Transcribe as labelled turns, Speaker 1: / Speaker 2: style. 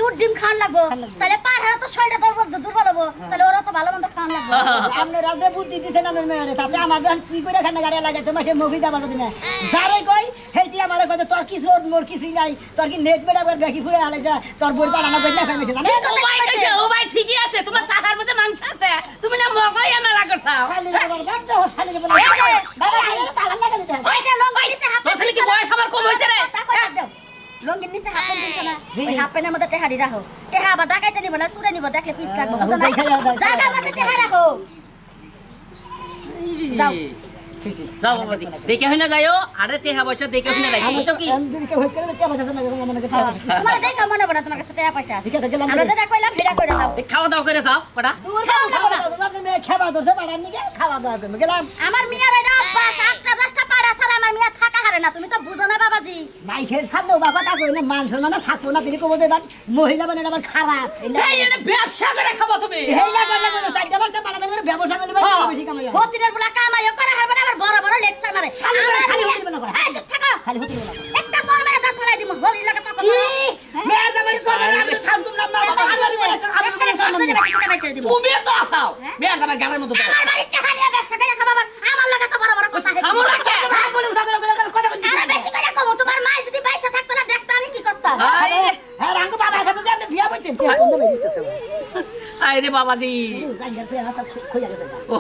Speaker 1: দুধ ডিম খাওয়ান লাগবো তাহলে পাড়া তো শরীরটা দুর্বল হবো তাহলে ওরা তো ভালো মন্দ খাওয়ান লাগবো
Speaker 2: আপনি রাজে বুদ্ধি দিছেন আমার মেয়েরে তাতে আমার যখন কি করে খানা গাড়ি লাগে তোমার সে মুখি দাবার দিনে যারে কই হেইতি আমার কই তোর কিছু মোর কিছুই নাই তোর কি নেট বেড়া করে দেখি ফুয়ে আলে যা তোর বই পাড়ানো বই না ফেমেছে জানেন
Speaker 3: ও ভাই ঠিকই আছে তোমার চাকার মধ্যে মাংস আছে তুমি না মগই এমন লাগছাও
Speaker 2: খালি আমার বাচ্চা হসপিটালে বলে বাবা আরে পালা লাগা দিতে
Speaker 1: ওই যে লঙ্গি নিচে হাত
Speaker 3: তোর কি বয়স আমার কম হইছে রে
Speaker 1: লঙ্গির নিচে হাত দিছ না ওই হাফ প্যান্টের মধ্যে টেহারি রাখো টেহা আবার ডাকাইতে নিব না সুরে নিব দেখলে পিস লাগবে জায়গার মধ্যে টেহা রাখো যাও
Speaker 3: যাও বাবা দেখে হই না যাইও আরে টেহা পয়সা দেখে হই না যাই বুঝছো কি
Speaker 2: যদি কেউ হইছে করে কে পয়সা না মনে করে
Speaker 1: তোমার দেখা মনে বনা তোমার কাছে টাকা পয়সা আছে আমরা যেটা কইলাম ভিড়া করে দাও
Speaker 3: খাওয়া দাওয়া করে যাও কটা
Speaker 2: দূর খাওয়া দাওয়া আপনার মেয়ে খাওয়া ধরছে পাড়ার নিকে খাওয়া দাওয়া করবে গেলাম
Speaker 1: আমার মিয়ার এটা অভ্যাস আটটা দশটা পাড়া ছাড়া আমার মিয়া থাকা হারে না তুমি তো বুঝো না বাবাজি
Speaker 2: মাইশের সামনে বাবা তা কই না মান সম্মান থাকবো না তিনি কবো দেবান মহিলা মানে আবার খারাপ
Speaker 3: এই এটা ব্যবসা করে খাবো তুমি
Speaker 2: এই না বলে বলে সাইডটা বাচ্চা বানাতে করে ব্যবসা করলে বেশি কামাই হয়
Speaker 1: হতিরের বলা কামাইও করে হারবে না আবার বড় বড় লেকচার মারে
Speaker 2: খালি হতি বলা করে
Speaker 1: এই চুপ থাকো
Speaker 2: খালি হতি বলা
Speaker 1: একটা সর মেরে দাঁত ফলাই দিমু হরি লাগা পাপা
Speaker 2: কি মেয়ের জামাই সর আমি শ্বাস কম নাম না
Speaker 3: তুমি তো আসাও মেয়ের জামাই গালের মধ্যে
Speaker 1: আমার বাড়ি টাকা নিয়ে ব্যবসা করে খাবা আমার লাগা তো বড় বড় কথা
Speaker 3: খামো রাখে
Speaker 2: ভাই বলে সাগর কথা
Speaker 1: আরে বেশি করে কমো তোমার মা যদি বাইসা থাকতো না দেখতে আমি কি করতাম
Speaker 2: হ্যাঁ রাঙ্গু বাবার কাছে যে আপনি বিয়া বইতেন কোন বেরিতেছে
Speaker 3: আরে বাবাজি
Speaker 2: জায়গা পেয়ে হাসা খুঁজে গেছে
Speaker 3: ও